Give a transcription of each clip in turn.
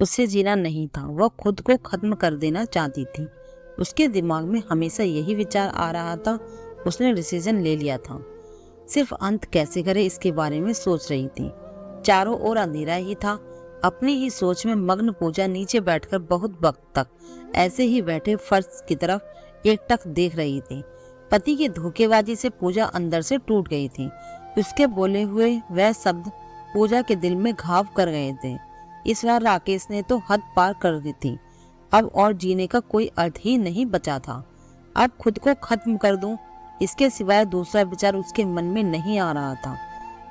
उससे जीना नहीं था, वह खुद को खत्म कर देना चाहती थी। उसके दिमाग में हमेशा यही विचार आ रहा था। उसने डिसीजन ले लिया था, सिर्फ अंत कैसे करे इसके बारे में सोच रही थी। चारों ओर अंधेरा ही था। अपनी ही सोच में मग्न पूजा नीचे बैठकर बहुत वक्त तक ऐसे ही बैठे फर्श की तरफ एकटक देख रही थी। पति की धोखेबाजी से पूजा अंदर से टूट गई थी। उसके बोले हुए वह शब्द पूजा के दिल में घाव कर गए थे। इस बार राकेश ने तो हद पार कर दी थी। अब और जीने का कोई अर्थ ही नहीं बचा था। अब खुद को खत्म कर दूं, इसके सिवाय दूसरा विचार उसके मन में नहीं आ रहा था।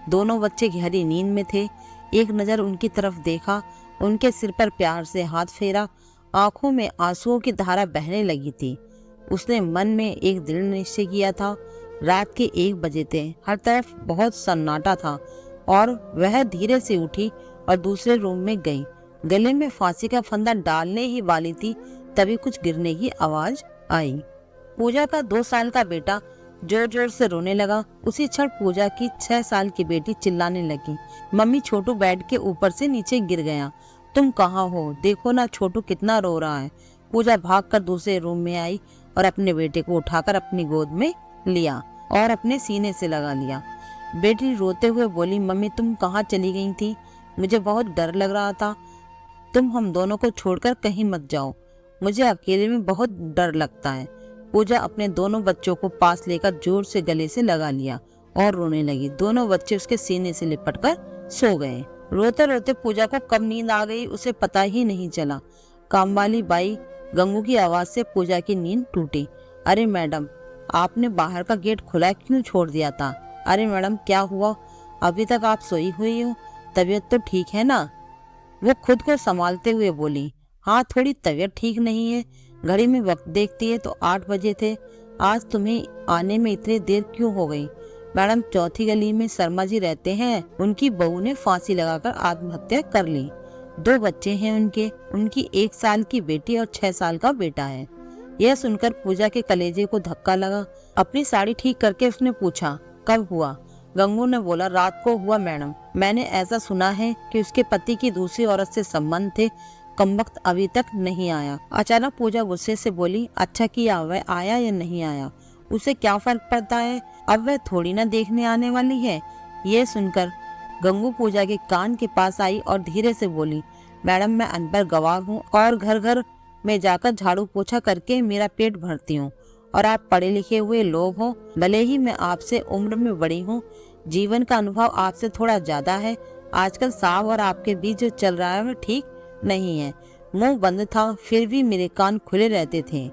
दोनों बच्चे गहरी नींद में थे। एक नजर उनकी तरफ देखा, उनके सिर पर प्यार से हाथ फेरा। आंखों में आंसुओं की धारा बहने लगी थी। उसने मन में एक दृढ़ निश्चय किया था। रात के 1 बजे थे, हर तरफ बहुत सन्नाटा था और वह धीरे से उठी और दूसरे रूम में गई। गले में फांसी का फंदा डालने ही वाली थी, तभी कुछ गिरने की आवाज आई। पूजा का 2 साल का बेटा जोर जोर से रोने लगा। उसी क्षण पूजा की 6 साल की बेटी चिल्लाने लगी, मम्मी छोटू बेड के ऊपर से नीचे गिर गया, तुम कहाँ हो, देखो ना छोटू कितना रो रहा है। पूजा भागकर दूसरे रूम में आई और अपने बेटे को उठाकर अपनी गोद में लिया और अपने सीने से लगा लिया। बेटी रोते हुए बोली, मम्मी तुम कहाँ चली गई थी, मुझे बहुत डर लग रहा था। तुम हम दोनों को छोड़कर कहीं मत जाओ, मुझे अकेले में बहुत डर लगता है। पूजा अपने दोनों बच्चों को पास लेकर जोर से गले से लगा लिया और रोने लगी। दोनों बच्चे उसके सीने से लिपटकर सो गए। रोते रोते पूजा को कब नींद आ गई उसे पता ही नहीं चला। काम वाली बाई गंगू की आवाज से पूजा की नींद टूटी। अरे मैडम, आपने बाहर का गेट खुला क्यों छोड़ दिया था? अरे मैडम क्या हुआ, अभी तक आप सोई हुई हो, तबीयत तो ठीक है ना? वो खुद को संभालते हुए बोली, हाँ थोड़ी तबीयत ठीक नहीं है। घड़ी में वक्त देखती है तो 8 बजे थे। आज तुम्हें आने में इतनी देर क्यों हो गई? मैडम चौथी गली में शर्मा जी रहते हैं, उनकी बहू ने फांसी लगाकर आत्महत्या कर ली। 2 बच्चे हैं उनकी 1 साल की बेटी और 6 साल का बेटा है। यह सुनकर पूजा के कलेजे को धक्का लगा। अपनी साड़ी ठीक करके उसने पूछा, कब हुआ? गंगू ने बोला, रात को हुआ मैडम। मैंने ऐसा सुना है कि उसके पति की दूसरी औरत से संबंध थे, कमबख्त अभी तक नहीं आया। अचानक पूजा गुस्से से बोली, अच्छा किया, वह आया या नहीं आया, उसे क्या फर्क पड़ता है, अब वह थोड़ी ना देखने आने वाली है। ये सुनकर गंगू पूजा के कान के पास आई और धीरे से बोली, मैडम मैं अनपढ़ गवाह हूँ और घर घर में जाकर झाड़ू पोछा करके मेरा पेट भरती हूँ और आप पढ़े लिखे हुए लोग हो। भले ही मैं आपसे उम्र में बड़ी हूँ, जीवन का अनुभव आपसे थोड़ा ज्यादा है। आजकल साहब और आपके बीच जो चल रहा है वह ठीक नहीं है। मुंह बंद था फिर भी मेरे कान खुले रहते थे।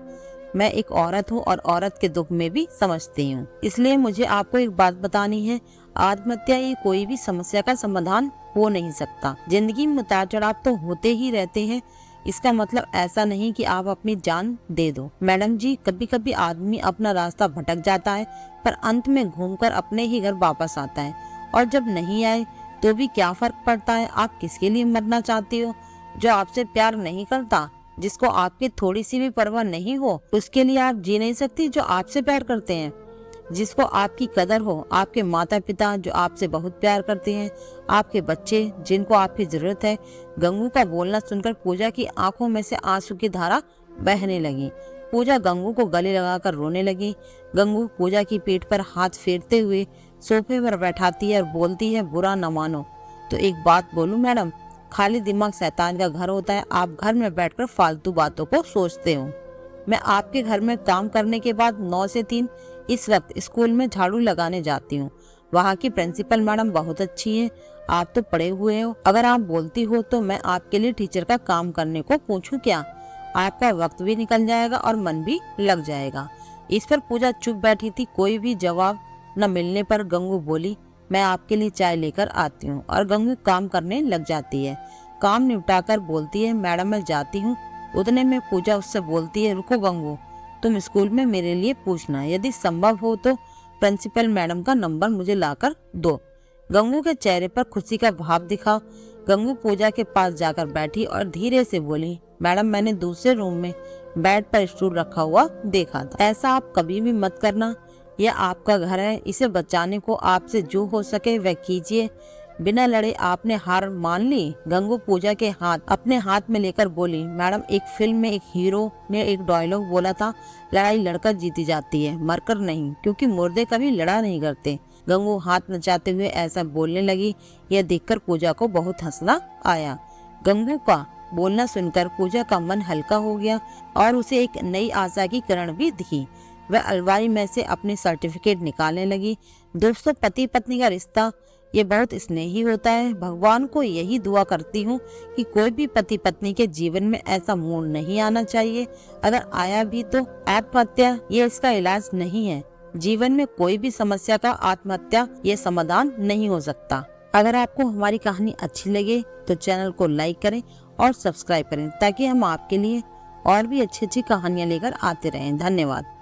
मैं एक औरत हूँ और औरत के दुख में भी समझती हूँ, इसलिए मुझे आपको एक बात बतानी है। आत्महत्या ये कोई भी समस्या का समाधान हो नहीं सकता। जिंदगी में उतार चढ़ाव तो होते ही रहते हैं, इसका मतलब ऐसा नहीं कि आप अपनी जान दे दो। मैडम जी, कभी कभी आदमी अपना रास्ता भटक जाता है पर अंत में घूमकर अपने ही घर वापस आता है, और जब नहीं आए तो भी क्या फर्क पड़ता है। आप किसके लिए मरना चाहती हो? जो आपसे प्यार नहीं करता, जिसको आपकी थोड़ी सी भी परवाह नहीं हो, उसके लिए आप जी नहीं सकती। जो आपसे प्यार करते हैं, जिसको आपकी कदर हो, आपके माता पिता जो आपसे बहुत प्यार करते हैं, आपके बच्चे जिनको आपकी जरूरत है। गंगू का बोलना सुनकर पूजा की आंखों में से आंसू की धारा बहने लगी। पूजा गंगू को गले लगाकर रोने लगी। गंगू पूजा की पीठ पर हाथ फेरते हुए सोफे पर बैठाती है और बोलती है, बुरा न मानो तो एक बात बोलूं मैडम, खाली दिमाग शैतान का घर होता है। आप घर में बैठकर फालतू बातों को सोचते हो। मैं आपके घर में काम करने के बाद 9 से 3 इस वक्त स्कूल में झाड़ू लगाने जाती हूँ। वहाँ की प्रिंसिपल मैडम बहुत अच्छी है। आप तो पढ़े हुए हो, अगर आप बोलती हो तो मैं आपके लिए टीचर का काम करने को पूछूं क्या? आपका वक्त भी निकल जाएगा और मन भी लग जाएगा। इस पर पूजा चुप बैठी थी। कोई भी जवाब न मिलने पर गंगू बोली, मैं आपके लिए चाय लेकर आती हूँ, और गंगू काम करने लग जाती है। काम निपटाकर बोलती है, मैडम मैं जाती हूँ। उतने में पूजा उससे बोलती है, रुको गंगू, तुम स्कूल में मेरे लिए पूछना, यदि संभव हो तो प्रिंसिपल मैडम का नंबर मुझे लाकर दो। गंगू के चेहरे पर खुशी का भाव दिखा। गंगू पूजा के पास जाकर बैठी और धीरे से बोली, मैडम मैंने दूसरे रूम में बेड पर स्टूल रखा हुआ देखा था, ऐसा आप कभी भी मत करना। यह आपका घर है, इसे बचाने को आपसे जो हो सके वह कीजिए। बिना लड़े आपने हार मान ली? गंगू पूजा के हाथ अपने हाथ में लेकर बोली, मैडम एक फिल्म में एक हीरो ने एक डायलॉग बोला था, लड़ाई लड़कर जीती जाती है, मरकर नहीं, क्योंकि मुर्दे कभी लड़ा नहीं करते। गंगू हाथ नचाते हुए ऐसा बोलने लगी। यह देखकर पूजा को बहुत हंसना आया। गंगू का बोलना सुनकर पूजा का मन हल्का हो गया और उसे एक नई आशा की किरण भी दिखी। वह अलमारी में से अपने सर्टिफिकेट निकालने लगी। दोस्तों, पति पत्नी का रिश्ता ये बहुत स्नेही होता है। भगवान को यही दुआ करती हूँ कि कोई भी पति पत्नी के जीवन में ऐसा मोड़ नहीं आना चाहिए। अगर आया भी तो आत्महत्या ये इसका इलाज नहीं है। जीवन में कोई भी समस्या का आत्महत्या ये समाधान नहीं हो सकता। अगर आपको हमारी कहानी अच्छी लगे तो चैनल को लाइक करें और सब्सक्राइब करें, ताकि हम आपके लिए और भी अच्छी अच्छी कहानियाँ लेकर आते रहें। धन्यवाद।